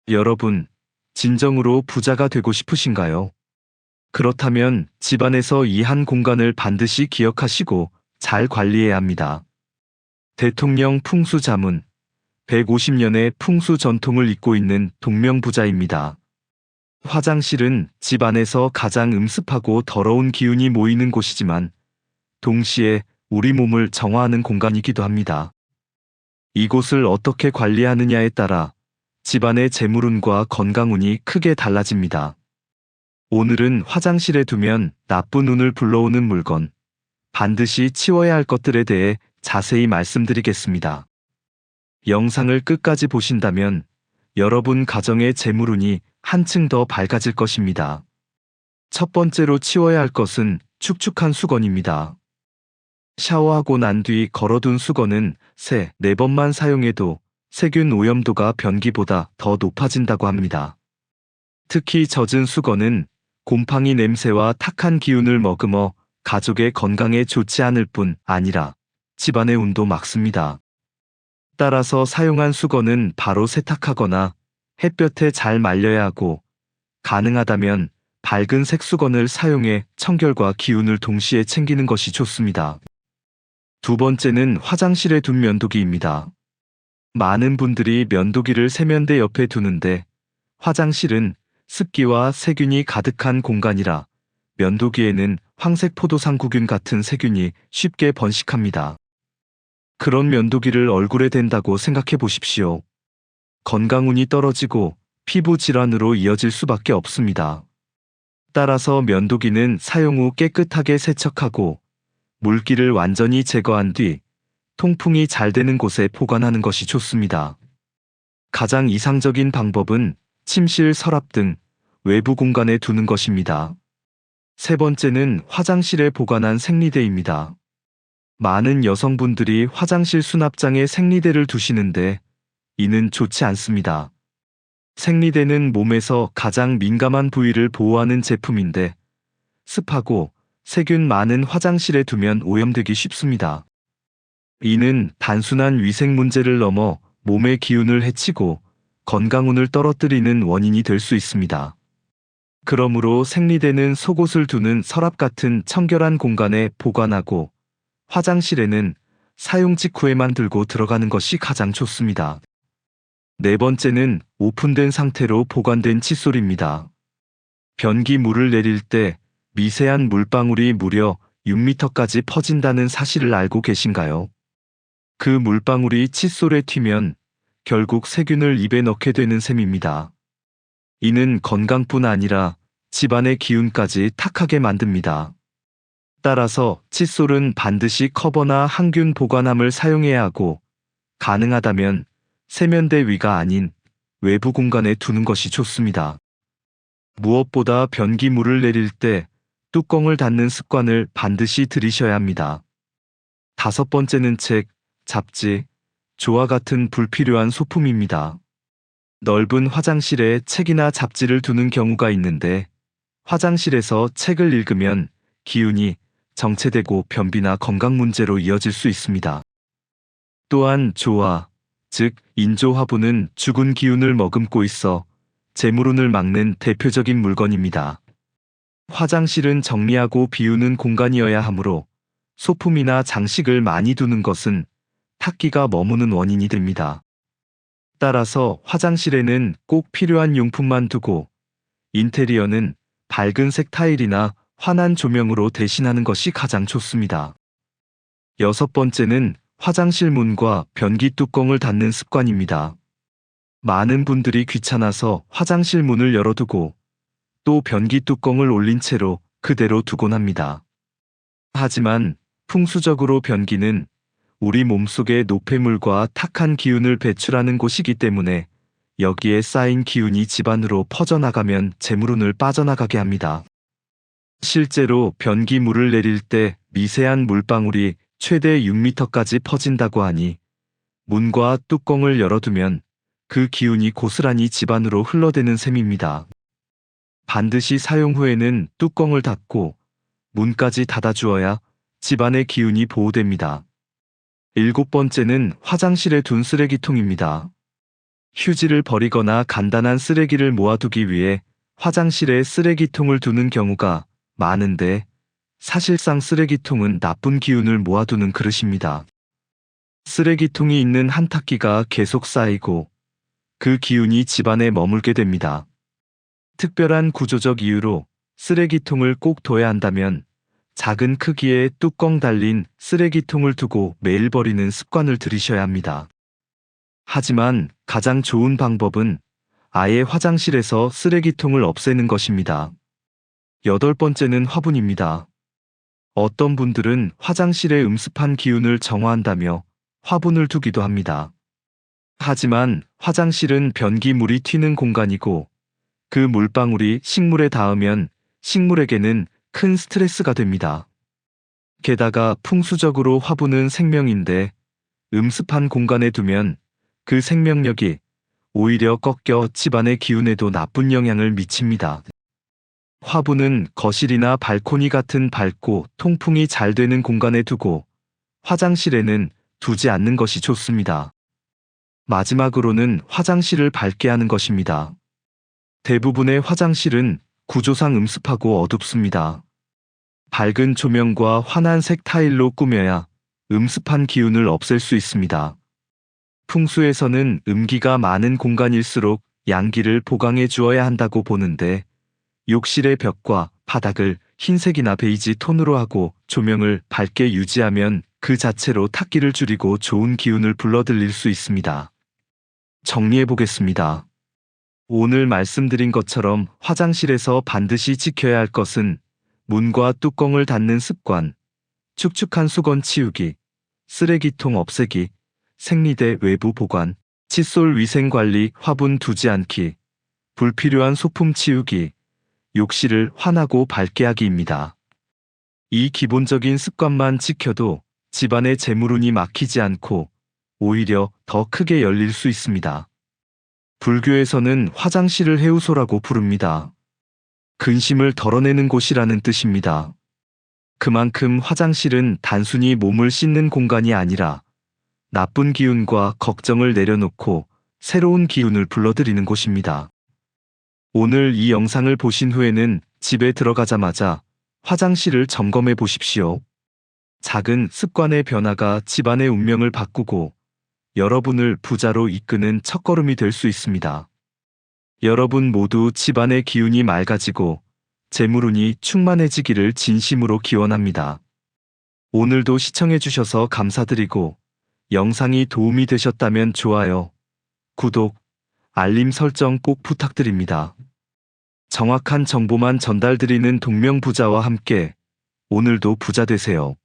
여러분, 진정으로 부자가 되고 싶으신가요? 그렇다면 집안에서 이 한 공간을 반드시 기억하시고 잘 관리해야 합니다. 대통령 풍수 자문, 150년의 풍수 전통을 잇고 있는 동명부자입니다. 화장실은 집 안에서 가장 음습하고 더러운 기운이 모이는 곳이지만 동시에 우리 몸을 정화하는 공간이기도 합니다. 이곳을 어떻게 관리하느냐에 따라 집안의 재물운과 건강운이 크게 달라집니다. 오늘은 화장실에 두면 나쁜 운을 불러오는 물건, 반드시 치워야 할 것들에 대해 자세히 말씀드리겠습니다. 영상을 끝까지 보신다면 여러분 가정의 재물운이 한층 더 밝아질 것입니다. 첫 번째로 치워야 할 것은 축축한 수건입니다. 샤워하고 난 뒤 걸어둔 수건은 4번만 사용해도 세균 오염도가 변기보다 더 높아진다고 합니다. 특히 젖은 수건은 곰팡이 냄새와 탁한 기운을 머금어 가족의 건강에 좋지 않을 뿐 아니라 집안의 운도 막습니다. 따라서 사용한 수건은 바로 세탁하거나 햇볕에 잘 말려야 하고 가능하다면 밝은 색 수건을 사용해 청결과 기운을 동시에 챙기는 것이 좋습니다. 두 번째는 화장실에 둔 면도기입니다. 많은 분들이 면도기를 세면대 옆에 두는데 화장실은 습기와 세균이 가득한 공간이라 면도기에는 황색 포도상구균 같은 세균이 쉽게 번식합니다. 그런 면도기를 얼굴에 댄다고 생각해 보십시오. 건강운이 떨어지고 피부 질환으로 이어질 수밖에 없습니다. 따라서 면도기는 사용 후 깨끗하게 세척하고 물기를 완전히 제거한 뒤 통풍이 잘 되는 곳에 보관하는 것이 좋습니다. 가장 이상적인 방법은 침실, 서랍 등 외부 공간에 두는 것입니다. 세 번째는 화장실에 보관한 생리대입니다. 많은 여성분들이 화장실 수납장에 생리대를 두시는데 이는 좋지 않습니다. 생리대는 몸에서 가장 민감한 부위를 보호하는 제품인데 습하고 세균 많은 화장실에 두면 오염되기 쉽습니다. 이는 단순한 위생 문제를 넘어 몸의 기운을 해치고 건강운을 떨어뜨리는 원인이 될 수 있습니다. 그러므로 생리대는 속옷을 두는 서랍 같은 청결한 공간에 보관하고 화장실에는 사용 직후에만 들고 들어가는 것이 가장 좋습니다. 네 번째는 오픈된 상태로 보관된 칫솔입니다. 변기 물을 내릴 때 미세한 물방울이 무려 6m까지 퍼진다는 사실을 알고 계신가요? 그 물방울이 칫솔에 튀면 결국 세균을 입에 넣게 되는 셈입니다. 이는 건강뿐 아니라 집안의 기운까지 탁하게 만듭니다. 따라서 칫솔은 반드시 커버나 항균 보관함을 사용해야 하고 가능하다면 세면대 위가 아닌 외부 공간에 두는 것이 좋습니다. 무엇보다 변기 물을 내릴 때 뚜껑을 닫는 습관을 반드시 들이셔야 합니다. 다섯 번째는 책, 잡지, 조와 같은 불필요한 소품입니다. 넓은 화장실에 책이나 잡지를 두는 경우가 있는데 화장실에서 책을 읽으면 기운이 정체되고 변비나 건강 문제로 이어질 수 있습니다. 또한 조화, 즉 인조화분은 죽은 기운을 머금고 있어 재물운을 막는 대표적인 물건입니다. 화장실은 정리하고 비우는 공간이어야 하므로 소품이나 장식을 많이 두는 것은 탁기가 머무는 원인이 됩니다. 따라서 화장실에는 꼭 필요한 용품만 두고 인테리어는 밝은 색 타일이나 환한 조명으로 대신하는 것이 가장 좋습니다. 여섯 번째는 화장실 문과 변기 뚜껑을 닫는 습관입니다. 많은 분들이 귀찮아서 화장실 문을 열어두고 또 변기 뚜껑을 올린 채로 그대로 두곤 합니다. 하지만 풍수적으로 변기는 우리 몸속의 노폐물과 탁한 기운을 배출하는 곳이기 때문에 여기에 쌓인 기운이 집안으로 퍼져나가면 재물운을 빠져나가게 합니다. 실제로 변기 물을 내릴 때 미세한 물방울이 최대 6m까지 퍼진다고 하니 문과 뚜껑을 열어두면 그 기운이 고스란히 집안으로 흘러대는 셈입니다. 반드시 사용 후에는 뚜껑을 닫고 문까지 닫아주어야 집안의 기운이 보호됩니다. 일곱 번째는 화장실에 둔 쓰레기통입니다. 휴지를 버리거나 간단한 쓰레기를 모아두기 위해 화장실에 쓰레기통을 두는 경우가 많은데 사실상 쓰레기통은 나쁜 기운을 모아두는 그릇입니다. 쓰레기통이 있는 한탁기가 계속 쌓이고 그 기운이 집안에 머물게 됩니다. 특별한 구조적 이유로 쓰레기통을 꼭 둬야 한다면 작은 크기의 뚜껑 달린 쓰레기통을 두고 매일 버리는 습관을 들이셔야 합니다. 하지만 가장 좋은 방법은 아예 화장실에서 쓰레기통을 없애는 것입니다. 8번째는 화분입니다. 어떤 분들은 화장실에 음습한 기운을 정화한다며 화분을 두기도 합니다. 하지만 화장실은 변기물이 튀는 공간이고 그 물방울이 식물에 닿으면 식물에게는 큰 스트레스가 됩니다. 게다가 풍수적으로 화분은 생명인데 음습한 공간에 두면 그 생명력이 오히려 꺾여 집안의 기운에도 나쁜 영향을 미칩니다. 화분은 거실이나 발코니 같은 밝고 통풍이 잘 되는 공간에 두고 화장실에는 두지 않는 것이 좋습니다. 마지막으로는 화장실을 밝게 하는 것입니다. 대부분의 화장실은 구조상 음습하고 어둡습니다. 밝은 조명과 환한 색 타일로 꾸며야 음습한 기운을 없앨 수 있습니다. 풍수에서는 음기가 많은 공간일수록 양기를 보강해 주어야 한다고 보는데 욕실의 벽과 바닥을 흰색이나 베이지 톤으로 하고 조명을 밝게 유지하면 그 자체로 탁기를 줄이고 좋은 기운을 불러들일 수 있습니다. 정리해 보겠습니다. 오늘 말씀드린 것처럼 화장실에서 반드시 지켜야 할 것은 문과 뚜껑을 닫는 습관, 축축한 수건 치우기, 쓰레기통 없애기, 생리대 외부 보관, 칫솔 위생 관리, 화분 두지 않기, 불필요한 소품 치우기, 욕실을 환하고 밝게 하기입니다. 이 기본적인 습관만 지켜도 집안의 재물운이 막히지 않고 오히려 더 크게 열릴 수 있습니다. 불교에서는 화장실을 해우소라고 부릅니다. 근심을 덜어내는 곳이라는 뜻입니다. 그만큼 화장실은 단순히 몸을 씻는 공간이 아니라 나쁜 기운과 걱정을 내려놓고 새로운 기운을 불러들이는 곳입니다. 오늘 이 영상을 보신 후에는 집에 들어가자마자 화장실을 점검해 보십시오. 작은 습관의 변화가 집안의 운명을 바꾸고 여러분을 부자로 이끄는 첫걸음이 될 수 있습니다. 여러분 모두 집안의 기운이 맑아지고 재물운이 충만해지기를 진심으로 기원합니다. 오늘도 시청해 주셔서 감사드리고 영상이 도움이 되셨다면 좋아요, 구독, 알림 설정 꼭 부탁드립니다. 정확한 정보만 전달드리는 동명부자와 함께 오늘도 부자 되세요.